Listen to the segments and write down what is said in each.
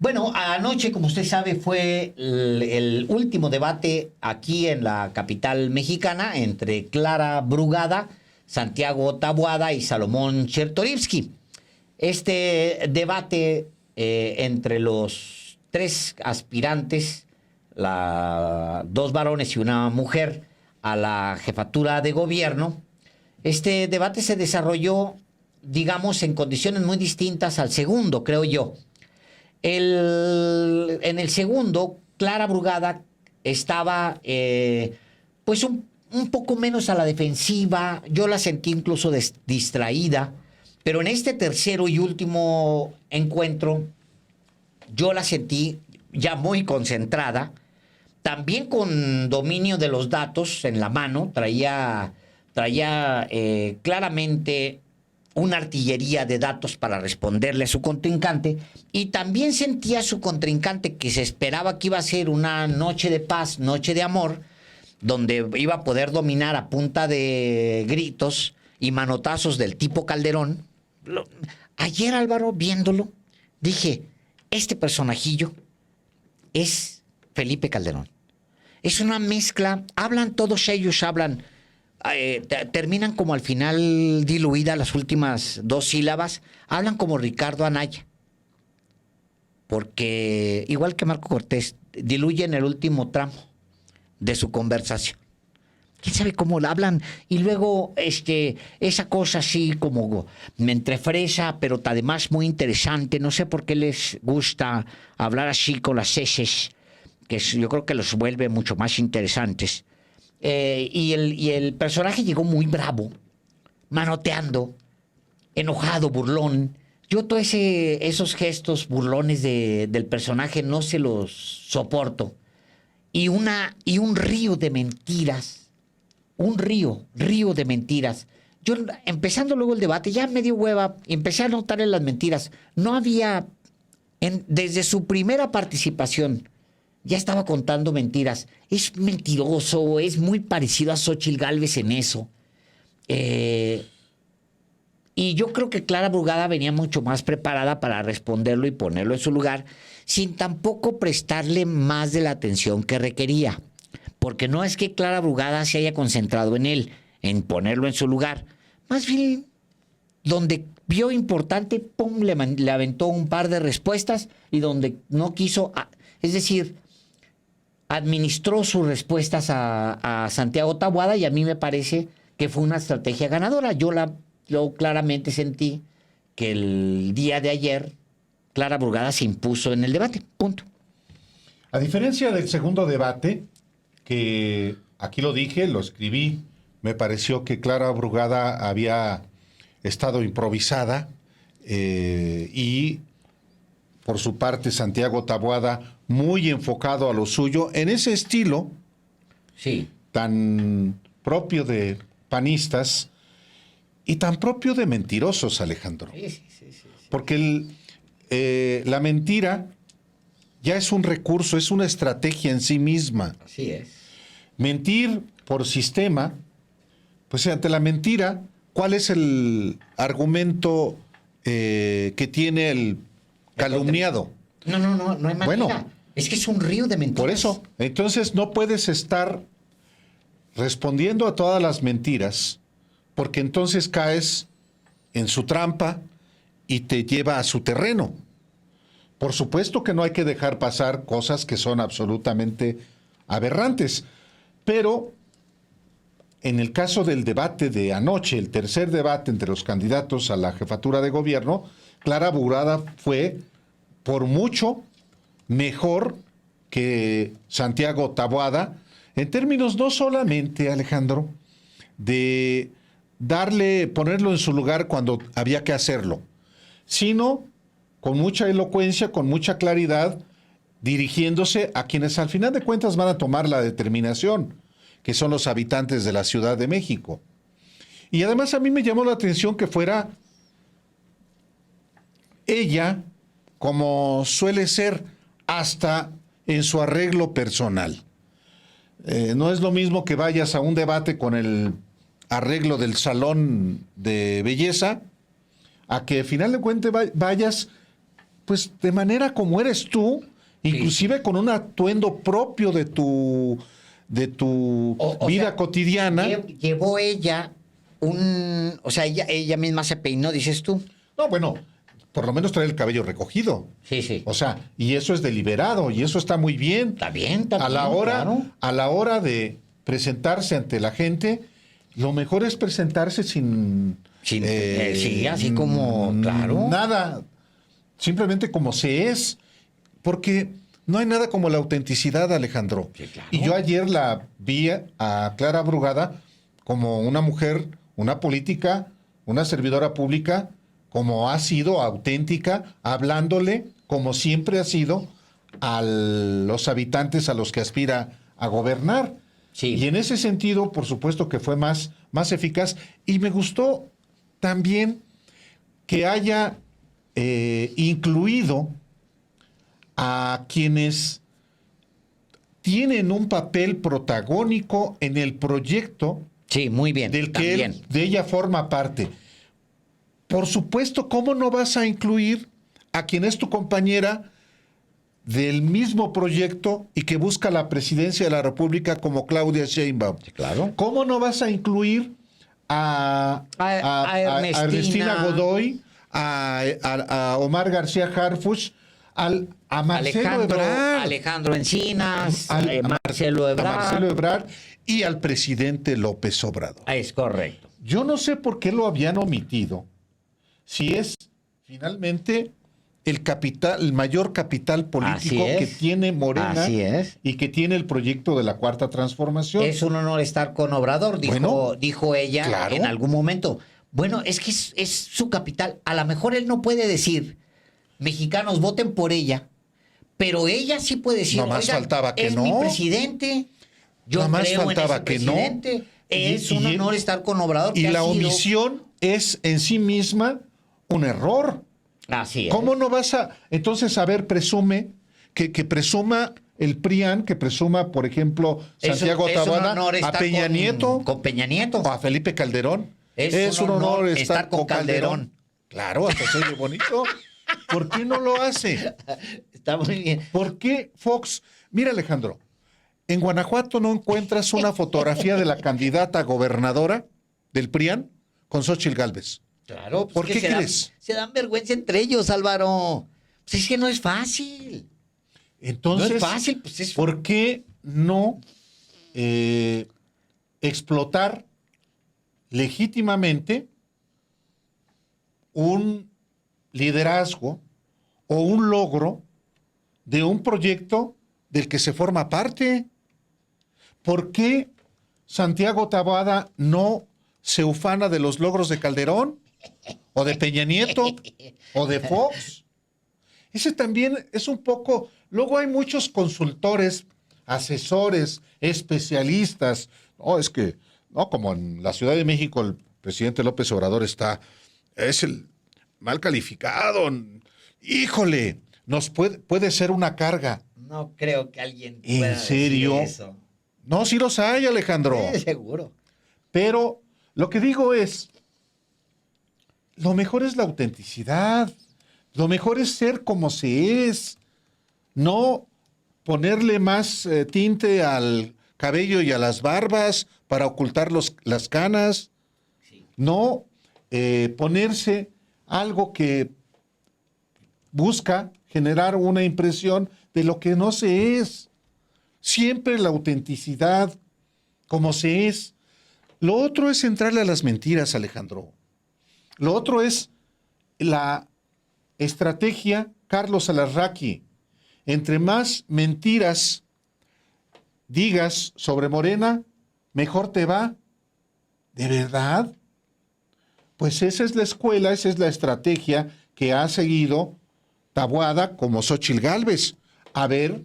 Bueno, anoche, como usted sabe, fue el último debate aquí en la capital mexicana entre Clara Brugada, Santiago Taboada y Salomón Chertorivsky. Este debate entre los tres aspirantes, dos varones y una mujer, a la jefatura de gobierno, este debate se desarrolló, digamos, en condiciones muy distintas al segundo, creo yo. En el segundo, Clara Brugada estaba pues un poco menos a la defensiva. Yo la sentí incluso distraída. Pero en este tercero y último encuentro, yo la sentí ya muy concentrada. También con dominio de los datos en la mano. Traía claramente una artillería de datos para responderle a su contrincante, y también sentía a su contrincante que se esperaba que iba a ser una noche de paz, noche de amor, donde iba a poder dominar a punta de gritos y manotazos del tipo Calderón. Ayer, Álvaro, viéndolo, dije, este personajillo es Felipe Calderón. Es una mezcla, todos ellos hablan, terminan como al final diluidas las últimas dos sílabas, hablan como Ricardo Anaya, porque igual que Marco Cortés, diluyen el último tramo de su conversación. ¿Quién sabe cómo hablan? Y luego esa cosa así como entre fresa, pero además muy interesante. No sé por qué les gusta hablar así con las eses, que yo creo que los vuelve mucho más interesantes. Y el personaje llegó muy bravo, manoteando, enojado, burlón. Yo todos esos gestos burlones del personaje no se los soporto. Y un río de mentiras. Un río de mentiras. Yo, empezando luego el debate, ya me dio hueva, empecé a notar en las mentiras. No había, desde su primera participación, ya estaba contando mentiras. Es mentiroso, es muy parecido a Xóchitl Gálvez en eso. Y yo creo que Clara Brugada venía mucho más preparada para responderlo y ponerlo en su lugar, sin tampoco prestarle más de la atención que requería. Porque no es que Clara Brugada se haya concentrado en él, en ponerlo en su lugar. Más bien, donde vio importante, pum, le aventó un par de respuestas, y donde no quiso, es decir, administró sus respuestas a Santiago Taboada, y a mí me parece que fue una estrategia ganadora. Yo claramente sentí que el día de ayer Clara Brugada se impuso en el debate. Punto. A diferencia del segundo debate, que aquí lo dije, lo escribí, me pareció que Clara Brugada había estado improvisada, y por su parte Santiago Taboada muy enfocado a lo suyo, en ese estilo sí, tan propio de panistas y tan propio de mentirosos, Alejandro. Sí. Porque la mentira ya es un recurso, es una estrategia en sí misma. Así es. Mentir por sistema, pues ante la mentira, ¿cuál es el argumento que tiene el calumniado? No hay manera. Bueno, es que es un río de mentiras. Por eso, entonces no puedes estar respondiendo a todas las mentiras, porque entonces caes en su trampa y te lleva a su terreno. Por supuesto que no hay que dejar pasar cosas que son absolutamente aberrantes, pero en el caso del debate de anoche, el tercer debate entre los candidatos a la jefatura de gobierno, Clara Brugada fue por mucho mejor que Santiago Taboada, en términos no solamente, Alejandro, de ponerlo en su lugar cuando había que hacerlo, sino con mucha elocuencia, con mucha claridad, dirigiéndose a quienes al final de cuentas van a tomar la determinación, que son los habitantes de la Ciudad de México. Y además a mí me llamó la atención que fuera ella, como suele ser, hasta en su arreglo personal. No es lo mismo que vayas a un debate con el arreglo del salón de belleza, a que al final de cuentas vayas pues de manera como eres tú, inclusive con un atuendo propio de tu O vida sea, cotidiana. Llevó ella o sea, ella misma se peinó, dices tú. No, bueno, por lo menos trae el cabello recogido. Sí, sí. O sea, y eso es deliberado, y eso está muy bien. Está bien, A la claro. hora de presentarse ante la gente, lo mejor es presentarse sin Sí, así como, claro. nada, simplemente como se es, porque no hay nada como la autenticidad, Alejandro. Sí, claro. Y yo ayer la vi a Clara Brugada como una mujer, una política, una servidora pública, como ha sido auténtica, hablándole como siempre ha sido a los habitantes a los que aspira a gobernar. Sí. Y en ese sentido, por supuesto que fue más eficaz. Y me gustó también que haya incluido a quienes tienen un papel protagónico en el proyecto Sí, muy bien. del que también. de ella forma parte. Por supuesto, ¿cómo no vas a incluir a quien es tu compañera del mismo proyecto y que busca la presidencia de la República como Claudia Sheinbaum? Sí, claro. ¿Cómo no vas a incluir a Ernestina Godoy, a Omar García Harfuch, a Marcelo Ebrard, Alejandro Encinas, Marcelo Ebrard y al presidente López Obrador? Es correcto. Yo no sé por qué lo habían omitido, si es finalmente el mayor capital político que tiene Morena y que tiene el proyecto de la Cuarta Transformación. Es un honor estar con Obrador, dijo ella claro. en algún momento. Bueno, es que es su capital. A lo mejor él no puede decir, mexicanos, voten por ella, pero ella sí puede decir, No más faltaba que es no. mi presidente. Yo No más creo faltaba en ese que no. presidente. Es un honor estar con Obrador. Y que ha la sido- omisión es en sí misma un error. Así es. ¿Cómo no vas a...? Entonces, a ver, presume, que presuma el PRIAN, que presuma, por ejemplo, Santiago Es un Taboada, honor a estar Peña Nieto, con Peña Nieto. o a Felipe Calderón. Es un honor estar con Calderón. Claro, hasta se oye bonito. ¿Por qué no lo hace? Está muy bien. ¿Por qué Fox? Mira, Alejandro, en Guanajuato no encuentras una fotografía de la candidata gobernadora del PRIAN con Xóchitl Gálvez. Claro, pues ¿Por que qué crees? Se dan vergüenza entre ellos, Álvaro. Pues es que no es fácil. Entonces, No es fácil, pues es... ¿por qué no explotar legítimamente un liderazgo o un logro de un proyecto del que se forma parte? ¿Por qué Santiago Taboada no se ufana de los logros de Calderón o de Peña Nieto o de Fox? Ese también es un poco... Luego hay muchos consultores, asesores, especialistas. No, es que, no, como en la Ciudad de México el presidente López Obrador es el mal calificado. Híjole, puede ser una carga. No creo que alguien ¿En pueda serio? decir eso. No, sí los hay, Alejandro. Sí, seguro. Pero lo que digo es, lo mejor es la autenticidad. Lo mejor es ser como se es. No ponerle más tinte al cabello y a las barbas para ocultar las canas. Sí. No ponerse algo que busca generar una impresión de lo que no se es. Siempre la autenticidad, como se es. Lo otro es entrarle a las mentiras, Alejandro. Lo otro es la estrategia Carlos Alarraqui. Entre más mentiras digas sobre Morena, mejor te va. ¿De verdad? Pues esa es la escuela, esa es la estrategia que ha seguido Taboada como Xóchitl Gálvez. A ver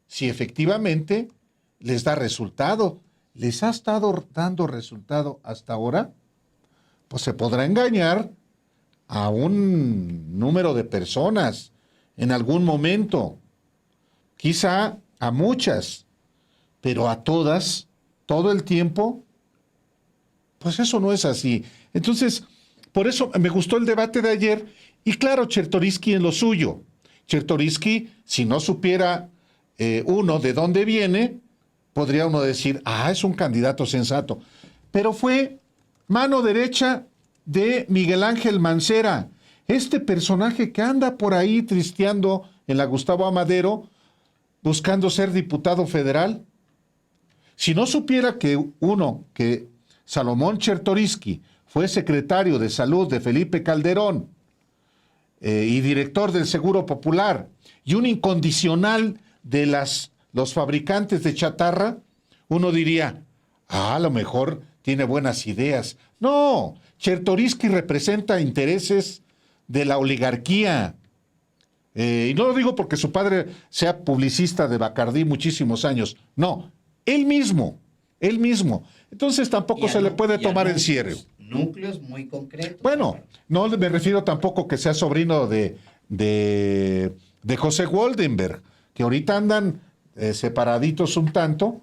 si efectivamente les da resultado. ¿Les ha estado dando resultado hasta ahora? Pues se podrá engañar a un número de personas en algún momento. Quizá a muchas, pero a todas, todo el tiempo, pues eso no es así. Entonces, por eso me gustó el debate de ayer, y claro, Chertoriski en lo suyo. Chertoriski, si no supiera uno de dónde viene, podría uno decir, es un candidato sensato. Pero fue mano derecha de Miguel Ángel Mancera, este personaje que anda por ahí tristeando en la Gustavo Amadero, buscando ser diputado federal. Si no supiera que Salomón Chertoriski fue secretario de Salud de Felipe Calderón y director del Seguro Popular y un incondicional de los fabricantes de chatarra, uno diría, a lo mejor tiene buenas ideas. No, Chertoriski representa intereses de la oligarquía. Y no lo digo porque su padre sea publicista de Bacardí muchísimos años. No, él mismo. Entonces tampoco se le puede tomar en serio. Núcleos muy concretos. Bueno, no me refiero tampoco que sea sobrino de José Goldenberg, que ahorita andan separaditos un tanto,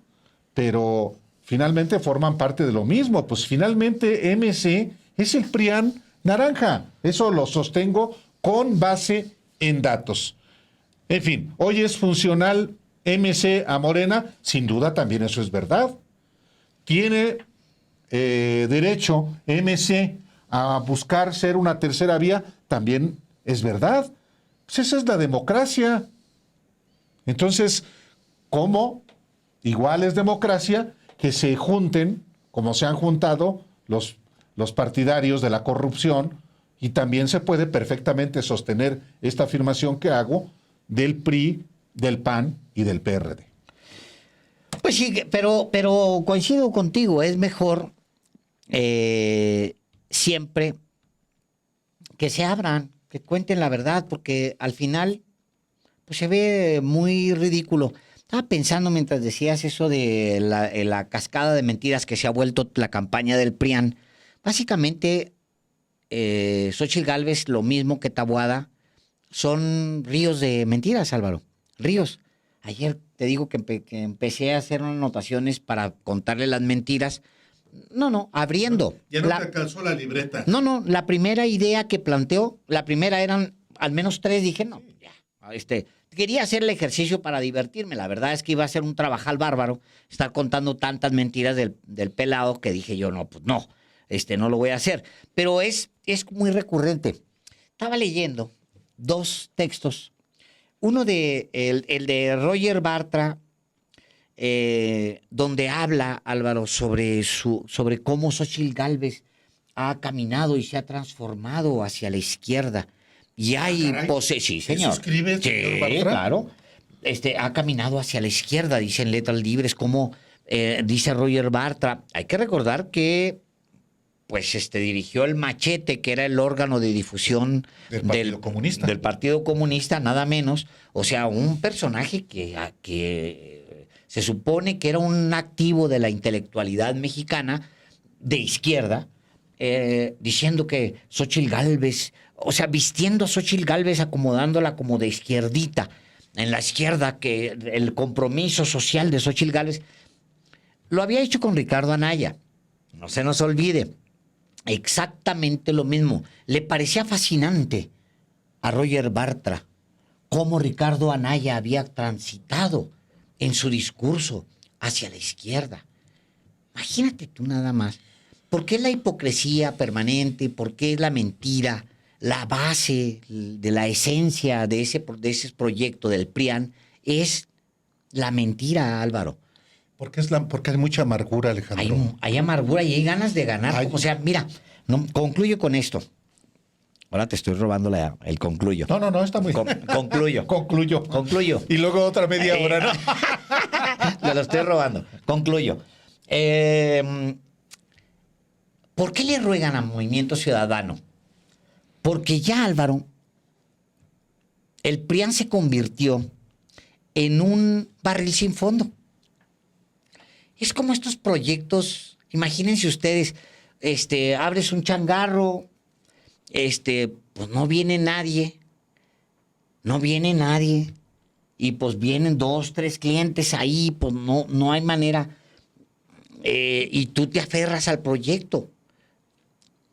pero finalmente forman parte de lo mismo. Pues finalmente MC es el PRIAN naranja. Eso lo sostengo con base en datos. En fin, hoy es funcional MC a Morena, sin duda también eso es verdad. Tiene derecho MC a buscar ser una tercera vía, también es verdad. Pues esa es la democracia. Entonces, ¿cómo? Igual es democracia que se junten, como se han juntado los partidarios de la corrupción, y también se puede perfectamente sostener esta afirmación que hago del PRI, del PAN y del PRD. Pues sí, pero coincido contigo, es mejor siempre que se abran, que cuenten la verdad, porque al final pues se ve muy ridículo. Estaba pensando mientras decías eso de la cascada de mentiras que se ha vuelto la campaña del PRIAN. Básicamente, Xóchitl Gálvez, lo mismo que Taboada, son ríos de mentiras, Álvaro. Ríos. Ayer te digo que empecé a hacer unas anotaciones para contarle las mentiras. No, abriendo. Ya no te alcanzó la libreta. No, la primera idea que planteó, la primera eran al menos 3, dije, no, ya, quería hacer el ejercicio para divertirme. La verdad es que iba a ser un trabajal bárbaro estar contando tantas mentiras del pelado que dije yo, no, pues no, no lo voy a hacer. Pero es muy recurrente. Estaba leyendo 2 textos. Uno el de Roger Bartra, donde habla, Álvaro, sobre cómo Xóchitl Gálvez ha caminado y se ha transformado hacia la izquierda. Y hay sí, señor. ¿Eso escribe el señor Bartra? Claro. Ha caminado hacia la izquierda, dicen letras libres, como dice Roger Bartra. Hay que recordar que pues dirigió el Machete, que era el órgano de difusión del Partido Comunista, nada menos. O sea, un personaje que se supone que era un activo de la intelectualidad mexicana de izquierda, diciendo que Xóchitl Gálvez, o sea, vistiendo a Xóchitl Gálvez, acomodándola como de izquierdita, en la izquierda, que el compromiso social de Xóchitl Gálvez lo había hecho con Ricardo Anaya. No se nos olvide. Exactamente lo mismo. Le parecía fascinante a Roger Bartra cómo Ricardo Anaya había transitado en su discurso hacia la izquierda. Imagínate tú nada más. ¿Por qué la hipocresía permanente? ¿Por qué la mentira? La base de la esencia de ese proyecto del PRIAN es la mentira, Álvaro. Porque hay mucha amargura, Alejandro. Hay amargura y hay ganas de ganar. O sea, mira, concluyo con esto. Ahora te estoy robando el concluyo. No, está muy bien. Concluyo. Concluyo. Y luego otra media hora, ¿no? Te lo estoy robando. Concluyo. ¿Por qué le ruegan a Movimiento Ciudadano? Porque ya, Álvaro, el PRIAN se convirtió en un barril sin fondo. Es como estos proyectos, imagínense ustedes, abres un changarro, pues no viene nadie, y pues vienen 2, 3 clientes ahí, pues no hay manera, y tú te aferras al proyecto.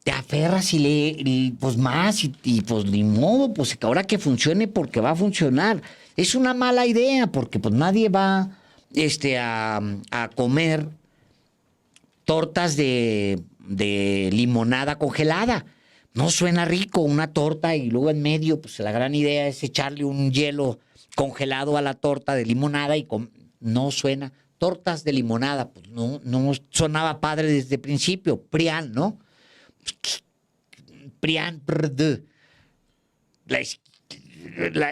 te aferras y pues más, y pues ni modo, pues ahora que funcione porque va a funcionar. Es una mala idea porque pues nadie va a comer tortas de limonada congelada. No suena rico una torta y luego en medio, pues la gran idea es echarle un hielo congelado a la torta de limonada no suena. Tortas de limonada, pues no sonaba padre desde el principio. Prián, ¿no? Prián,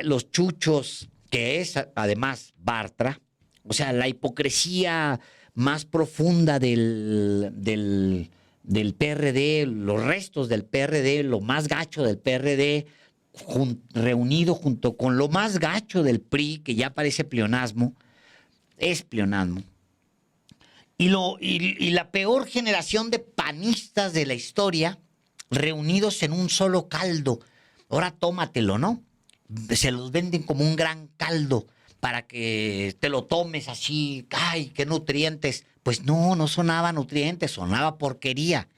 los chuchos, que es además Bartra, o sea, la hipocresía más profunda del PRD, los restos del PRD, lo más gacho del PRD, reunido junto con lo más gacho del PRI, que ya parece pleonasmo, es pleonasmo. Y la peor generación de panistas de la historia, reunidos en un solo caldo. Ahora tómatelo, ¿no? Se los venden como un gran caldo para que te lo tomes así. ¡Ay, qué nutrientes! Pues no sonaba nutrientes, sonaba porquería.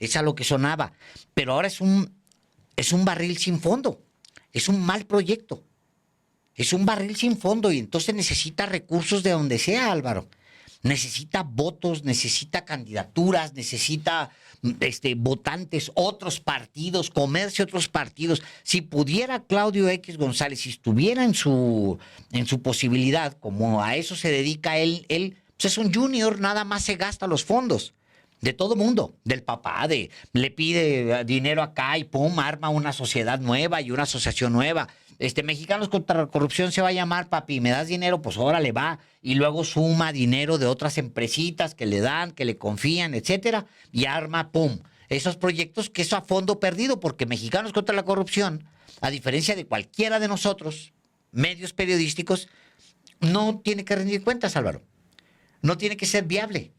Es a lo que sonaba. Pero ahora es un barril sin fondo. Es un mal proyecto. Es un barril sin fondo y entonces necesita recursos de donde sea, Álvaro. Necesita votos, necesita candidaturas, necesita votantes, otros partidos, comerse otros partidos. Si pudiera Claudio X González, si estuviera en su posibilidad, como a eso se dedica él pues es un junior, nada más se gasta los fondos. De todo mundo, del papá, le pide dinero acá y pum, arma una sociedad nueva y una asociación nueva. Mexicanos contra la corrupción se va a llamar, papi, me das dinero, pues órale, va. Y luego suma dinero de otras empresitas que le dan, que le confían, etcétera, y arma, pum, esos proyectos que es a fondo perdido, porque Mexicanos contra la corrupción, a diferencia de cualquiera de nosotros, medios periodísticos, no tiene que rendir cuentas, Álvaro. No tiene que ser viable.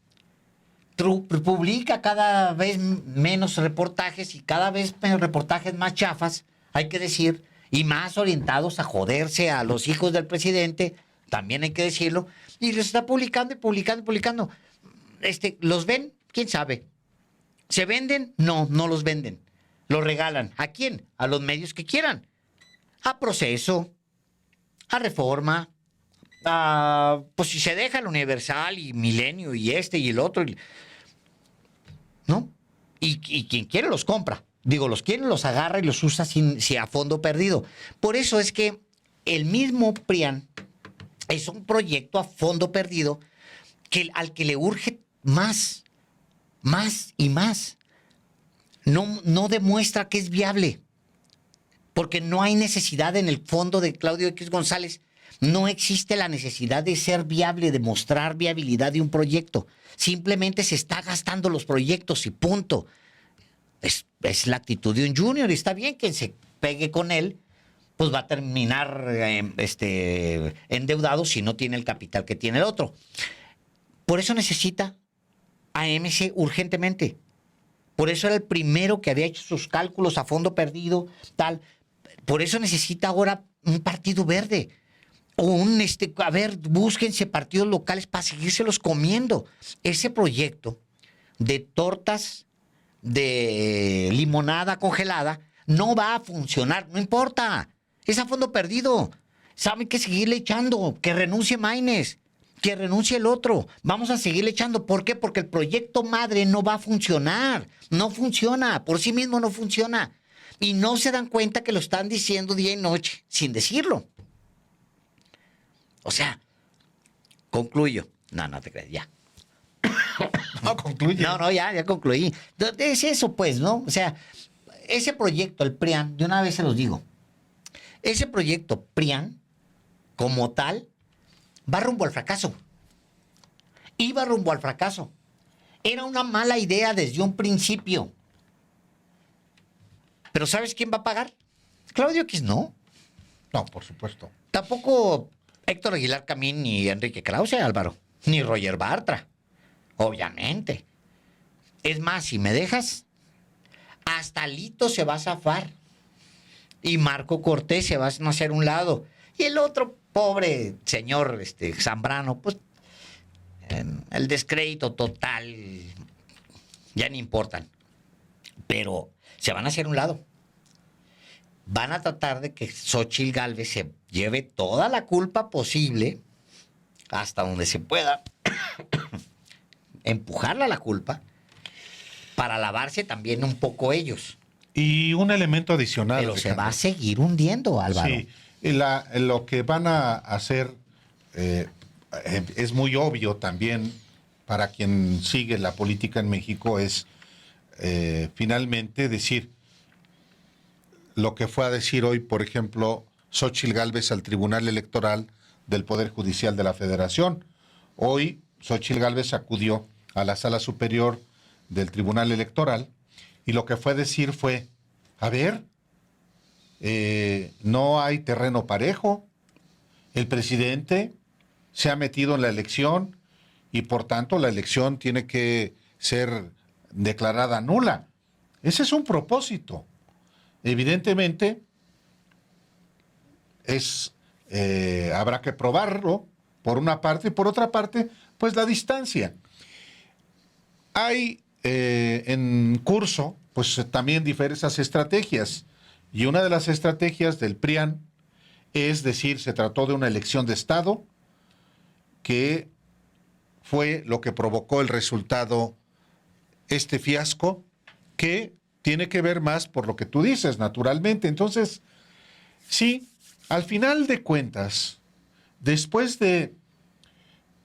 Publica cada vez menos reportajes y cada vez reportajes más chafas, hay que decir, y más orientados a joderse a los hijos del presidente, también hay que decirlo, y los está publicando y publicando y publicando. ¿Los ven? ¿Quién sabe? ¿Se venden? No los venden. Los regalan. ¿A quién? A los medios que quieran. A Proceso, a Reforma, pues si se deja el Universal y Milenio y y el otro, ¿no? Y quien quiere los compra. Digo, los quiere, los agarra y los usa sin a fondo perdido. Por eso es que el mismo PRIAN es un proyecto a fondo perdido al que le urge más y más. No demuestra que es viable. Porque no hay necesidad en el fondo de Claudio X González. No existe la necesidad de ser viable, de mostrar viabilidad de un proyecto. Simplemente se está gastando los proyectos y punto. Es la actitud de un junior y está bien que se pegue con él, pues va a terminar endeudado si no tiene el capital que tiene el otro. Por eso necesita a MC urgentemente. Por eso era el primero que había hecho sus cálculos a fondo perdido, tal. Por eso necesita ahora un partido verde. O búsquense partidos locales para seguírselos comiendo. Ese proyecto de tortas de limonada congelada no va a funcionar, no importa. Es a fondo perdido. Saben que seguirle echando, que renuncie Maínez, que renuncie el otro. Vamos a seguirle echando. ¿Por qué? Porque el proyecto madre no va a funcionar. No funciona, por sí mismo no funciona. Y no se dan cuenta que lo están diciendo día y noche, sin decirlo. O sea, concluyo. No te creas, ya. No, concluye. No, ya concluí. Es eso, pues, ¿no? O sea, ese proyecto, el PRIAN, de una vez se los digo, ese proyecto PRIAN, como tal, va rumbo al fracaso. Iba rumbo al fracaso. Era una mala idea desde un principio. Pero ¿sabes quién va a pagar? Claudio X no. No, por supuesto. Tampoco Héctor Aguilar Camín ni Enrique Krause, Álvaro. Ni Roger Bartra. Obviamente. Es más, si me dejas, hasta Lito se va a zafar. Y Marco Cortés se va a hacer un lado. Y el otro pobre señor Zambrano, pues el descrédito total, ya ni importan. pero se van a hacer un lado. Van a tratar de que Xóchitl Gálvez se lleve toda la culpa posible, hasta donde se pueda, empujarla a la culpa, para lavarse también un poco ellos. Y un elemento adicional. Pero se va a seguir hundiendo, Álvaro. Sí, lo que van a hacer es muy obvio también para quien sigue la política en México, es finalmente decir lo que fue a decir hoy, por ejemplo, Xóchitl Gálvez al Tribunal Electoral del Poder Judicial de la Federación. Hoy Xóchitl Gálvez acudió a la Sala Superior del Tribunal Electoral y lo que fue a decir fue, a ver, no hay terreno parejo, el presidente se ha metido en la elección y por tanto la elección tiene que ser declarada nula. Ese es un propósito. Evidentemente, habrá que probarlo por una parte y por otra parte, pues la distancia. Hay en curso, pues también diversas estrategias. Y una de las estrategias del PRIAN es decir, se trató de una elección de Estado que fue lo que provocó el resultado, este fiasco, que tiene que ver más por lo que tú dices, naturalmente. Entonces, sí, al final de cuentas, después de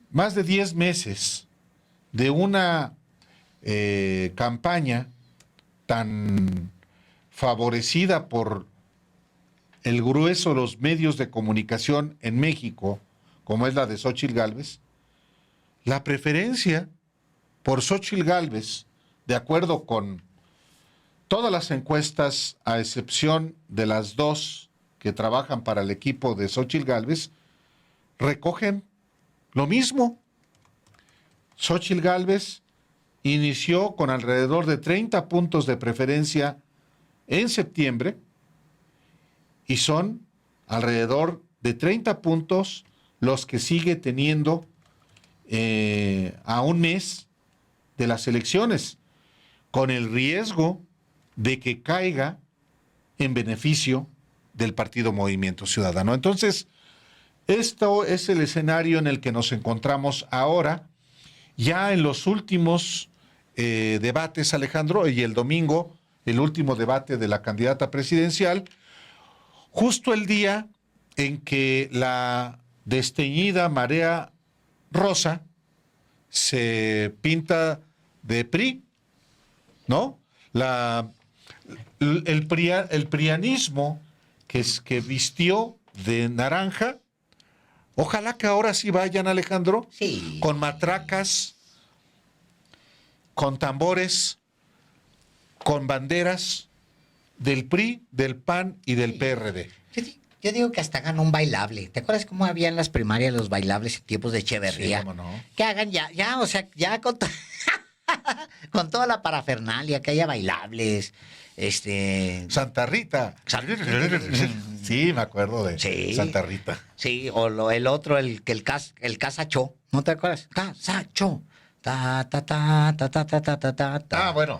más de 10 meses de una campaña tan favorecida por el grueso de los medios de comunicación en México, como es la de Xóchitl Gálvez, la preferencia por Xóchitl Gálvez, de acuerdo con todas las encuestas, a excepción de las dos que trabajan para el equipo de Xóchitl Gálvez, recogen lo mismo. Xóchitl Gálvez inició con alrededor de 30 puntos de preferencia en septiembre y son alrededor de 30 puntos los que sigue teniendo a un mes de las elecciones, con el riesgo de que caiga en beneficio del partido Movimiento Ciudadano. Entonces, esto es el escenario en el que nos encontramos ahora, ya en los últimos debates, Alejandro, y el domingo, el último debate de la candidata presidencial, justo el día en que la desteñida Marea Rosa se pinta de PRI, ¿no? El prianismo que vistió de naranja, ojalá que ahora sí vayan, Alejandro, Sí. con matracas, con tambores, con banderas del PRI, del PAN y del PRD. Yo digo que hasta hagan un bailable. ¿Te acuerdas cómo había en las primarias los bailables en tiempos de Echeverría? Sí, cómo no. Que hagan ya, o sea, ya con, con toda la parafernalia, que haya bailables, Santa Rita. Sí, me acuerdo de Sí. Santa Rita. Sí, o el otro, el Casachó. ¿No te acuerdas? Casachó. Ta, ta, ta, ta, ta, ta, ta, ta, ta, ta. Ah, bueno,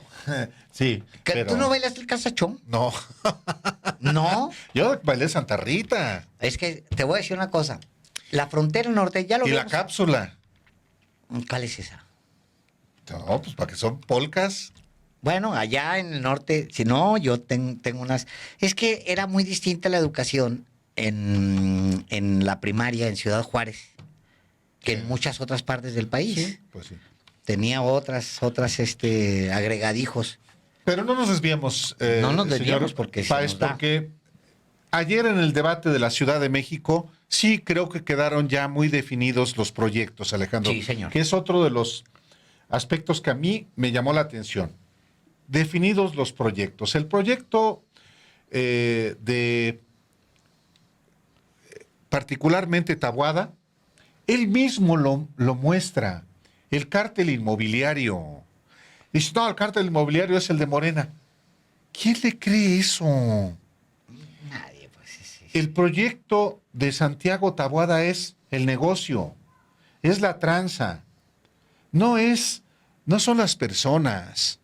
sí. Pero ¿Tú no bailaste el Casachó? no. No. Yo bailé Santa Rita. Es que te voy a decir una cosa. La frontera norte, ya lo Y la vimos. cápsula. ¿Cuál es esa? No, pues para que son polcas. Bueno, allá en el norte, si no, yo tengo unas... Es que era muy distinta la educación en la primaria en Ciudad Juárez que en muchas otras partes del país. Sí, pues sí. Tenía otras agregadijos. Pero no nos desviemos, No nos desviemos señor porque se Páez, nos da. porque ayer en el debate de la Ciudad de México sí creo que quedaron ya muy definidos los proyectos, Alejandro. Sí, señor. Que es otro de los aspectos que a mí me llamó la atención. Definidos los proyectos. El proyecto de particularmente Taboada, él mismo lo muestra. El cártel inmobiliario. Dice, no, el cártel inmobiliario es el de Morena. ¿Quién le cree eso? Nadie, pues. Sí. El proyecto de Santiago Taboada es el negocio, es la tranza, no son las personas.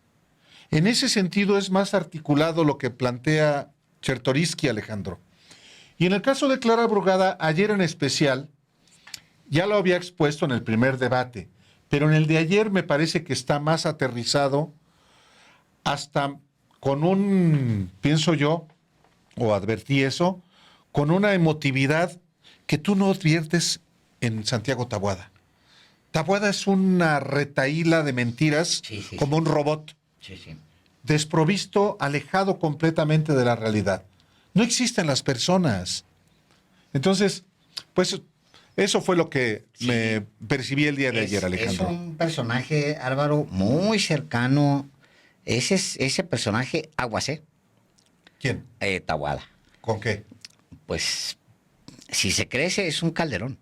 En ese sentido es más articulado lo que plantea Chertoriski, Alejandro. Y en el caso de Clara Brugada, ayer en especial, ya lo había expuesto en el primer debate, pero en el de ayer me parece que está más aterrizado, hasta con pienso yo, o advertí eso, con una emotividad que tú no adviertes en Santiago Taboada. Taboada es una retahíla de mentiras, como un robot, desprovisto, alejado completamente de la realidad. No existen las personas. Entonces, pues eso fue lo que me percibí el día de ayer, Alejandro. Es un personaje, Álvaro, muy cercano. Ese personaje, aguas, ¿eh? ¿Quién? Taboada. ¿Con qué? Pues, si se crece, es un Calderón.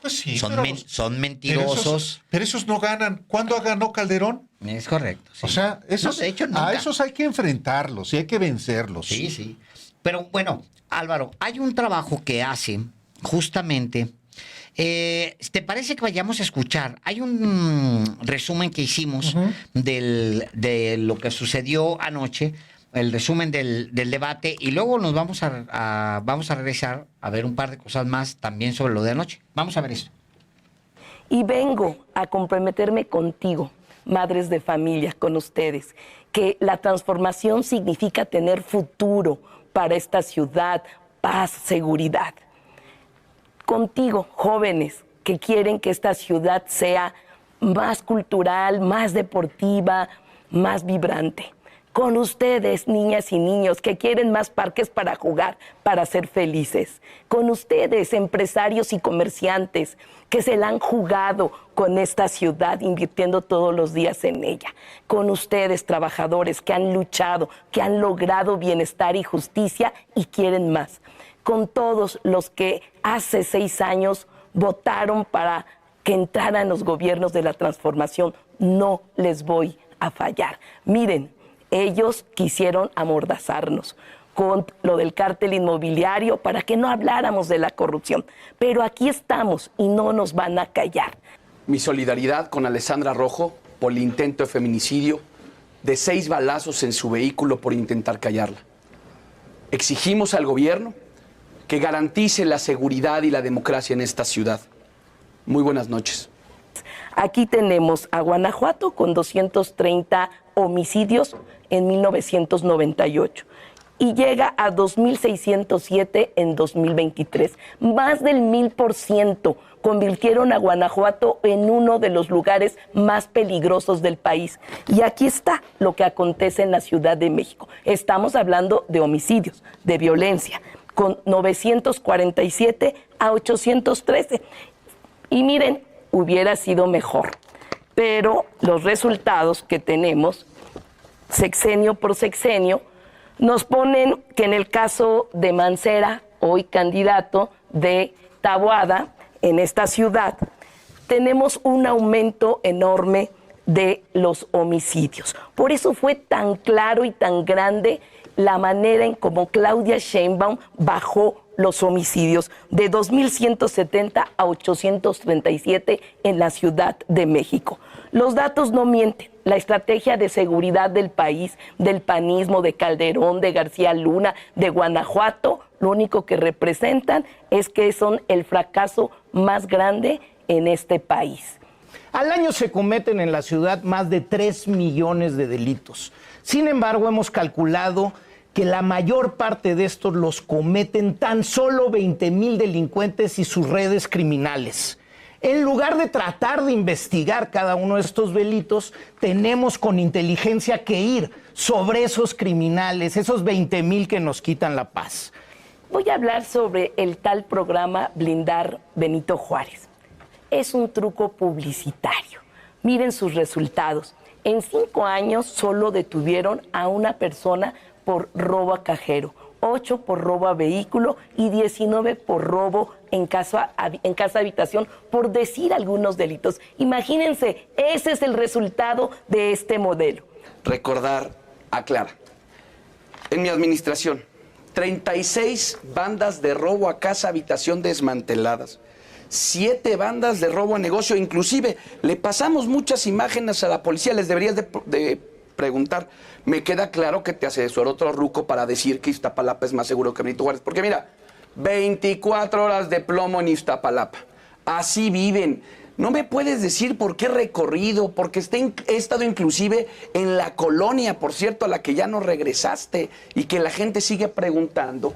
Pues sí, son mentirosos. Pero esos no ganan. ¿Cuándo ganó Calderón? Es correcto. Sí. O sea, esos, no, de hecho, a esos hay que enfrentarlos y hay que vencerlos. Sí, sí. Pero bueno, Álvaro, hay un trabajo que hace justamente. ¿Te parece que vayamos a escuchar? Hay un resumen que hicimos de lo que sucedió anoche, el resumen del debate, y luego nos vamos a regresar a ver un par de cosas más también sobre lo de anoche. Vamos a ver esto. Y vengo a comprometerme contigo, madres de familia, con ustedes, que la transformación significa tener futuro para esta ciudad, paz, seguridad. Contigo, jóvenes que quieren que esta ciudad sea más cultural, más deportiva, más vibrante. Con ustedes, niñas y niños que quieren más parques para jugar, para ser felices. Con ustedes, empresarios y comerciantes que se la han jugado con esta ciudad, invirtiendo todos los días en ella. Con ustedes, trabajadores que han luchado, que han logrado bienestar y justicia y quieren más. Con todos los que hace 6 años votaron para que entraran los gobiernos de la transformación, no les voy a fallar. Miren, ellos quisieron amordazarnos con lo del cártel inmobiliario para que no habláramos de la corrupción. Pero aquí estamos y no nos van a callar. Mi solidaridad con Alessandra Rojo por el intento de feminicidio de 6 balazos en su vehículo por intentar callarla. Exigimos al gobierno que garantice la seguridad y la democracia en esta ciudad. Muy buenas noches. Aquí tenemos a Guanajuato con 230 homicidios en 1998 y llega a 2.607 en 2023. Más del 1000% convirtieron a Guanajuato en uno de los lugares más peligrosos del país. Y aquí está lo que acontece en la Ciudad de México. Estamos hablando de homicidios, de violencia, con 947 a 813. Y miren, hubiera sido mejor, pero los resultados que tenemos, sexenio por sexenio, nos ponen que en el caso de Mancera, hoy candidato de Taboada, en esta ciudad, tenemos un aumento enorme de los homicidios. Por eso fue tan claro y tan grande la manera en cómo Claudia Sheinbaum bajó los homicidios de 2.170 a 837 en la Ciudad de México. Los datos no mienten. La estrategia de seguridad del país, del panismo, de Calderón, de García Luna, de Guanajuato, lo único que representan es que son el fracaso más grande en este país. Al año se cometen en la ciudad más de 3 millones de delitos. Sin embargo, hemos calculado que la mayor parte de estos los cometen tan solo 20,000 delincuentes y sus redes criminales. En lugar de tratar de investigar cada uno de estos delitos, tenemos con inteligencia que ir sobre esos criminales, esos 20,000 que nos quitan la paz. Voy a hablar sobre el tal programa Blindar Benito Juárez. Es un truco publicitario. Miren sus resultados. En 5 años solo detuvieron a una persona por robo a cajero, 8 por robo a vehículo y 19 por robo en casa habitación, por decir algunos delitos. Imagínense, ese es el resultado de este modelo. Recordar a Clara. En mi administración, 36 bandas de robo a casa habitación desmanteladas. 7 bandas de robo a negocio. Inclusive, le pasamos muchas imágenes a la policía. Les deberías de preguntar. Me queda claro que te asesoró otro ruco para decir que Iztapalapa es más seguro que Benito Juárez. Porque mira, 24 horas de plomo en Iztapalapa. Así viven. No me puedes decir por qué recorrido, porque he estado inclusive en la colonia, por cierto, a la que ya no regresaste, y que la gente sigue preguntando,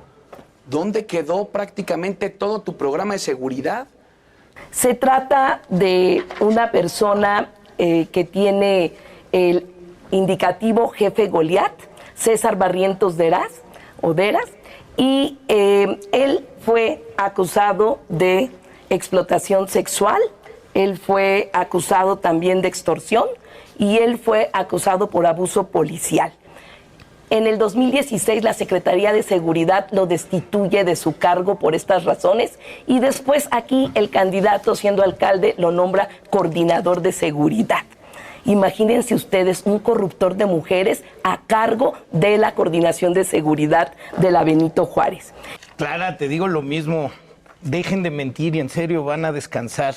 ¿dónde quedó prácticamente todo tu programa de seguridad? Se trata de una persona que tiene el indicativo jefe Goliat, César Barrientos Deras, y él fue acusado de explotación sexual, él fue acusado también de extorsión y él fue acusado por abuso policial. En el 2016 la Secretaría de Seguridad lo destituye de su cargo por estas razones y después aquí el candidato, siendo alcalde, lo nombra coordinador de seguridad. Imagínense ustedes un corruptor de mujeres a cargo de la coordinación de seguridad de la Benito Juárez. Clara, te digo lo mismo, dejen de mentir y en serio van a descansar,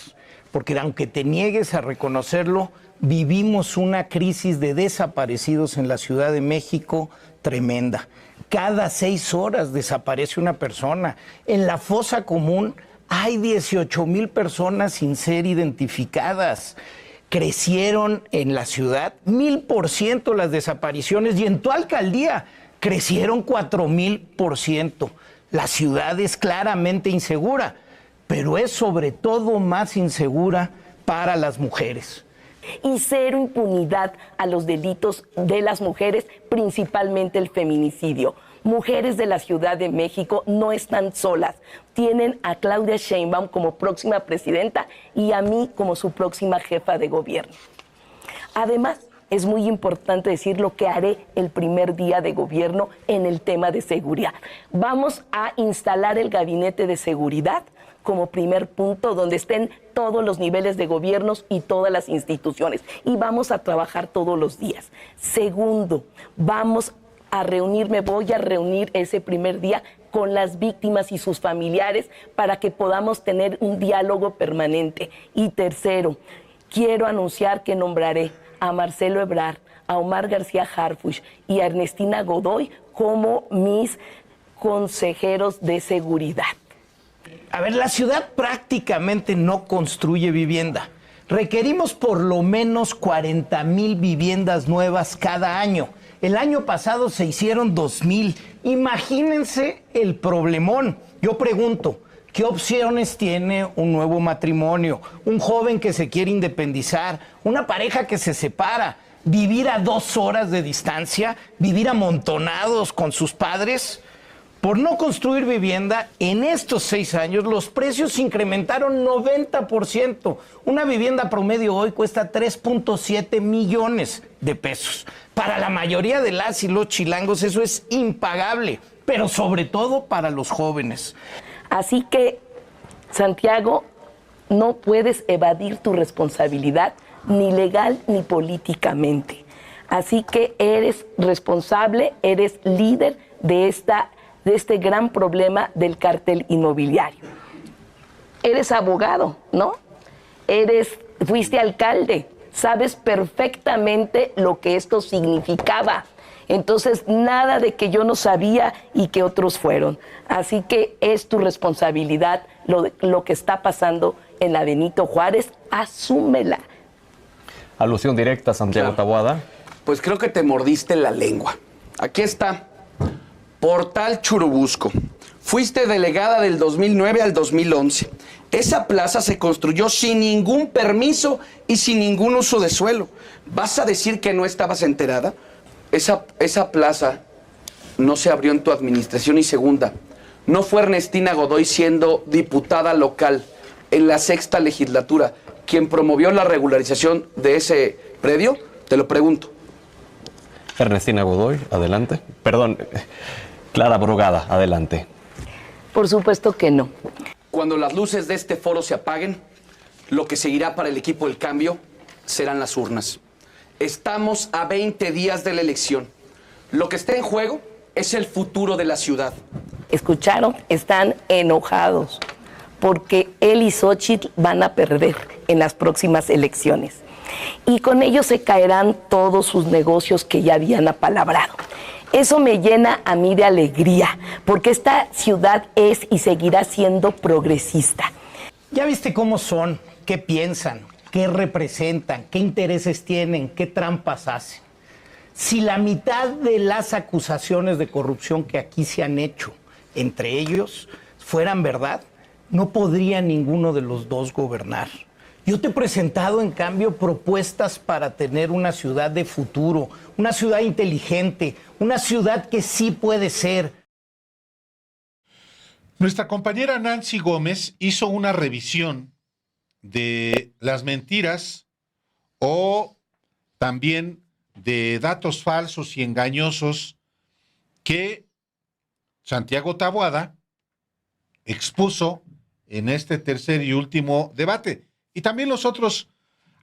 porque aunque te niegues a reconocerlo, vivimos una crisis de desaparecidos en la Ciudad de México tremenda. Cada 6 horas desaparece una persona. En la fosa común hay 18,000 personas sin ser identificadas. Crecieron en la ciudad 1000% las desapariciones y en tu alcaldía crecieron 4000%. La ciudad es claramente insegura, pero es sobre todo más insegura para las mujeres. Y cero impunidad a los delitos de las mujeres, principalmente el feminicidio. Mujeres de la Ciudad de México no están solas. Tienen a Claudia Sheinbaum como próxima presidenta y a mí como su próxima jefa de gobierno. Además, es muy importante decir lo que haré el primer día de gobierno en el tema de seguridad. Vamos a instalar el gabinete de seguridad como primer punto, donde estén todos los niveles de gobiernos y todas las instituciones. Y vamos a trabajar todos los días. Segundo, voy a reunir ese primer día con las víctimas y sus familiares para que podamos tener un diálogo permanente. Y tercero, quiero anunciar que nombraré a Marcelo Ebrard, a Omar García Harfuch y a Ernestina Godoy como mis consejeros de seguridad. A ver, la ciudad prácticamente no construye vivienda. Requerimos por lo menos 40,000 viviendas nuevas cada año. El año pasado se hicieron 2,000. Imagínense el problemón. Yo pregunto, ¿qué opciones tiene un nuevo matrimonio? Un joven que se quiere independizar, una pareja que se separa, vivir a 2 horas de distancia, vivir amontonados con sus padres. Por no construir vivienda, en estos 6 años los precios se incrementaron 90%. Una vivienda promedio hoy cuesta 3.7 millones de pesos. Para la mayoría de las y los chilangos eso es impagable, pero sobre todo para los jóvenes. Así que, Santiago, no puedes evadir tu responsabilidad ni legal ni políticamente. Así que eres responsable, eres líder de este gran problema del cártel inmobiliario. Eres abogado, ¿no? Fuiste alcalde, sabes perfectamente lo que esto significaba. Entonces, nada de que yo no sabía y que otros fueron. Así que es tu responsabilidad lo que está pasando en la Benito Juárez, asúmela. Alusión directa a Santiago Taboada. Pues creo que te mordiste la lengua. Aquí está. Portal Churubusco. Fuiste delegada del 2009 al 2011. Esa plaza se construyó sin ningún permiso y sin ningún uso de suelo. ¿Vas a decir que no estabas enterada? Esa plaza no se abrió en tu administración. Y segunda, ¿no fue Ernestina Godoy, siendo diputada local en la 6ª legislatura, quien promovió la regularización de ese predio? Te lo pregunto. Ernestina Godoy, adelante. Perdón, Clara Brugada, adelante. Por supuesto que no. Cuando las luces de este foro se apaguen, lo que seguirá para el equipo del cambio serán las urnas. Estamos a 20 días de la elección. Lo que está en juego es el futuro de la ciudad. ¿Escucharon? Están enojados porque él y Xóchitl van a perder en las próximas elecciones. y con ello se caerán todos sus negocios que ya habían apalabrado. Eso me llena a mí de alegría, porque esta ciudad es y seguirá siendo progresista. ¿Ya viste cómo son? ¿Qué piensan? ¿Qué representan? ¿Qué intereses tienen? ¿Qué trampas hacen? Si la mitad de las acusaciones de corrupción que aquí se han hecho entre ellos fueran verdad, no podría ninguno de los dos gobernar. Yo te he presentado, en cambio, propuestas para tener una ciudad de futuro, una ciudad inteligente, una ciudad que sí puede ser. Nuestra compañera Nancy Gómez hizo una revisión de las mentiras o también de datos falsos y engañosos que Santiago Taboada expuso en este tercer y último debate. Y también los otros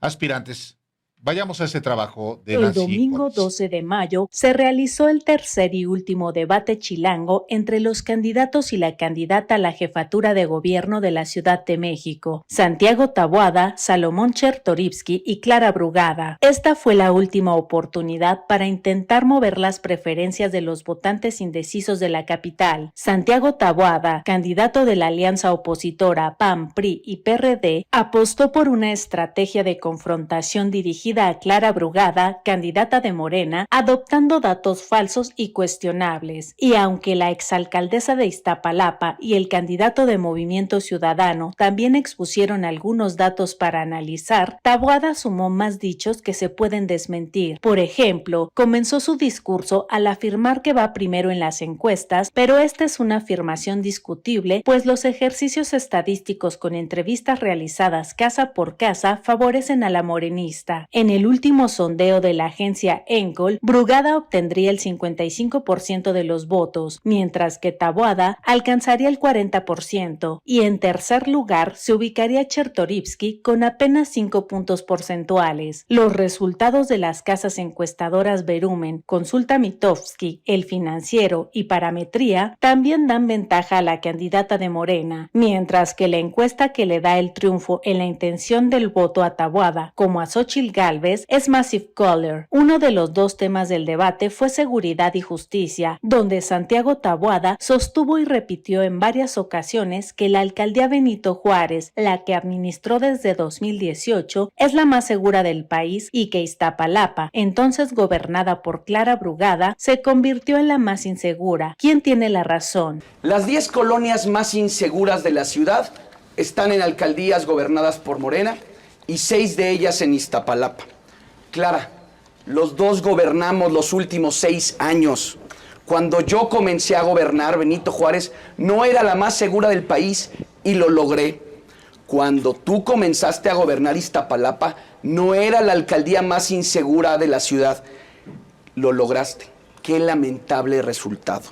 aspirantes. Vayamos a ese trabajo de Nancy El domingo Gómez. 12 de mayo se realizó el tercer y último debate chilango entre los candidatos y la candidata a la jefatura de gobierno de la Ciudad de México, Santiago Taboada, Salomón Chertorivsky y Clara Brugada. Esta fue la última oportunidad para intentar mover las preferencias de los votantes indecisos de la capital. Santiago Taboada, candidato de la alianza opositora PAN, PRI y PRD, apostó por una estrategia de confrontación dirigida a Clara Brugada, candidata de Morena, adoptando datos falsos y cuestionables. Y aunque la exalcaldesa de Iztapalapa y el candidato de Movimiento Ciudadano también expusieron algunos datos para analizar, Taboada sumó más dichos que se pueden desmentir. Por ejemplo, comenzó su discurso al afirmar que va primero en las encuestas, pero esta es una afirmación discutible, pues los ejercicios estadísticos con entrevistas realizadas casa por casa favorecen a la morenista. En el último sondeo de la agencia Encol, Brugada obtendría el 55% de los votos, mientras que Taboada alcanzaría el 40%, y en tercer lugar se ubicaría Chertorivsky con apenas 5 puntos porcentuales. Los resultados de las casas encuestadoras Verumen, Consulta Mitofsky, El Financiero y Parametría también dan ventaja a la candidata de Morena, mientras que la encuesta que le da el triunfo en la intención del voto a Taboada, como a Xóchitl Gálvez, es Massive Caller. Uno de los dos temas del debate fue seguridad y justicia, donde Santiago Taboada sostuvo y repitió en varias ocasiones que la alcaldía Benito Juárez, la que administró desde 2018, es la más segura del país y que Iztapalapa, entonces gobernada por Clara Brugada, se convirtió en la más insegura. ¿Quién tiene la razón? Las 10 colonias más inseguras de la ciudad están en alcaldías gobernadas por Morena y 6 de ellas en Iztapalapa. Clara, los dos gobernamos los últimos 6 años. Cuando yo comencé a gobernar, Benito Juárez no era la más segura del país y lo logré. Cuando tú comenzaste a gobernar Iztapalapa, no era la alcaldía más insegura de la ciudad. Lo lograste. Qué lamentable resultado.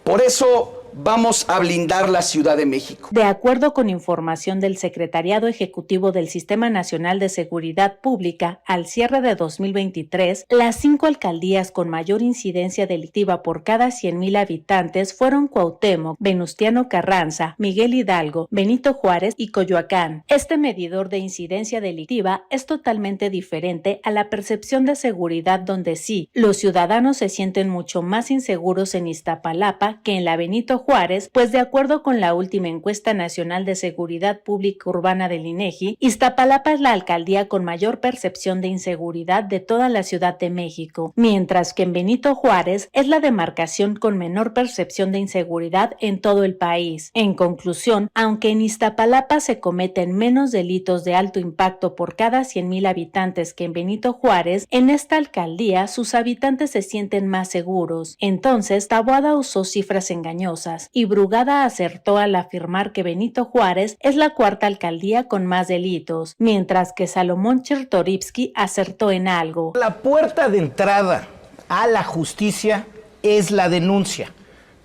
Por eso vamos a blindar la Ciudad de México. De acuerdo con información del Secretariado Ejecutivo del Sistema Nacional de Seguridad Pública, al cierre de 2023, las 5 alcaldías con mayor incidencia delictiva por cada 100,000 habitantes fueron Cuauhtémoc, Venustiano Carranza, Miguel Hidalgo, Benito Juárez y Coyoacán. Este medidor de incidencia delictiva es totalmente diferente a la percepción de seguridad, donde sí, los ciudadanos se sienten mucho más inseguros en Iztapalapa que en la Benito Juárez, pues de acuerdo con la última encuesta nacional de seguridad pública urbana del INEGI, Iztapalapa es la alcaldía con mayor percepción de inseguridad de toda la Ciudad de México, mientras que en Benito Juárez es la demarcación con menor percepción de inseguridad en todo el país. En conclusión, aunque en Iztapalapa se cometen menos delitos de alto impacto por cada 100,000 habitantes que en Benito Juárez, en esta alcaldía sus habitantes se sienten más seguros. Entonces, Taboada usó cifras engañosas y Brugada acertó al afirmar que Benito Juárez es la 4ª alcaldía con más delitos, mientras que Salomón Chertorivsky acertó en algo. La puerta de entrada a la justicia es la denuncia,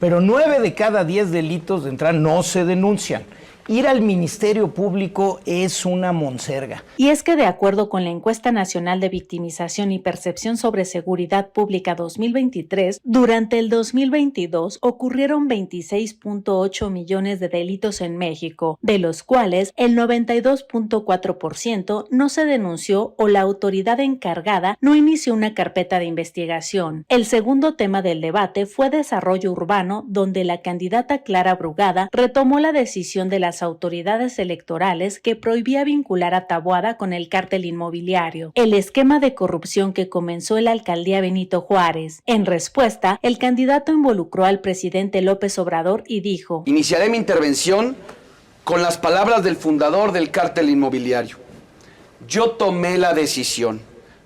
pero 9 de cada 10 delitos de entrada no se denuncian. ir al Ministerio Público es una monserga. Y es que de acuerdo con la Encuesta Nacional de Victimización y Percepción sobre Seguridad Pública 2023, durante el 2022 ocurrieron 26.8 millones de delitos en México, de los cuales el 92.4% no se denunció o la autoridad encargada no inició una carpeta de investigación. El segundo tema del debate fue desarrollo urbano, donde la candidata Clara Brugada retomó la decisión de las autoridades electorales que prohibía vincular a Taboada con el cártel inmobiliario, el esquema de corrupción que comenzó en la alcaldía Benito Juárez. En respuesta, el candidato involucró al presidente López Obrador y dijo: Iniciaré mi intervención con las palabras del fundador del cártel inmobiliario. Yo tomé la decisión.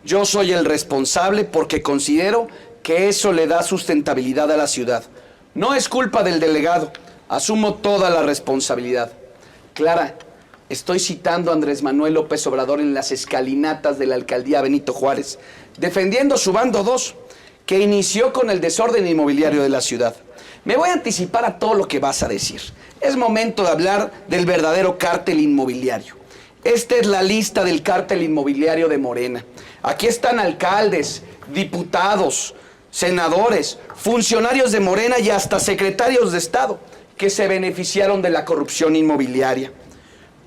Yo soy el responsable porque considero que eso le da sustentabilidad a la ciudad. No es culpa del delegado. Asumo toda la responsabilidad. Clara, estoy citando a Andrés Manuel López Obrador en las escalinatas de la alcaldía Benito Juárez, defendiendo su bando 2, que inició con el desorden inmobiliario de la ciudad. Me voy a anticipar a todo lo que vas a decir. Es momento de hablar del verdadero cártel inmobiliario. Esta es la lista del cártel inmobiliario de Morena. Aquí están alcaldes, diputados, senadores, funcionarios de Morena y hasta secretarios de Estado que se beneficiaron de la corrupción inmobiliaria.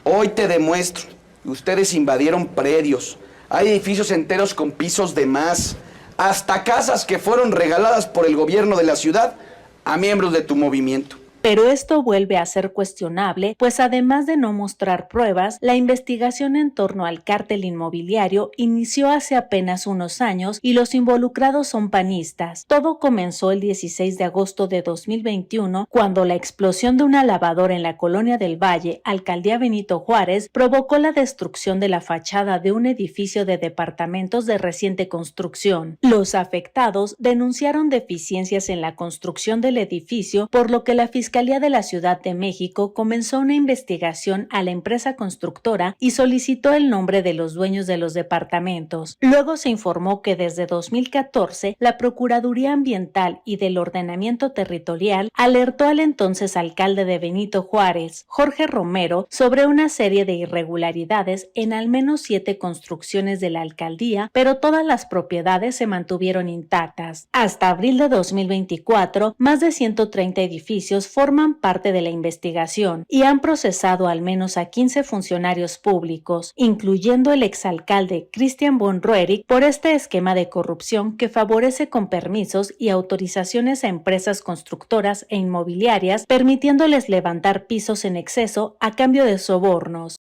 Hoy te demuestro que ustedes invadieron predios, hay edificios enteros con pisos de más, hasta casas que fueron regaladas por el gobierno de la ciudad a miembros de tu movimiento. Pero esto vuelve a ser cuestionable, pues además de no mostrar pruebas, la investigación en torno al cártel inmobiliario inició hace apenas unos años y los involucrados son panistas. Todo comenzó el 16 de agosto de 2021, cuando la explosión de una lavadora en la Colonia del Valle, alcaldía Benito Juárez, provocó la destrucción de la fachada de un edificio de departamentos de reciente construcción. Los afectados denunciaron deficiencias en la construcción del edificio, por lo que la Fiscalía de la Ciudad de México comenzó una investigación a la empresa constructora y solicitó el nombre de los dueños de los departamentos. Luego se informó que desde 2014 la Procuraduría Ambiental y del Ordenamiento Territorial alertó al entonces alcalde de Benito Juárez, Jorge Romero, sobre una serie de irregularidades en al menos 7 construcciones de la alcaldía, pero todas las propiedades se mantuvieron intactas. Hasta abril de 2024, más de 130 edificios forman parte de la investigación y han procesado al menos a 15 funcionarios públicos, incluyendo el exalcalde Christian von Roerich, por este esquema de corrupción que favorece con permisos y autorizaciones a empresas constructoras e inmobiliarias, permitiéndoles levantar pisos en exceso a cambio de sobornos.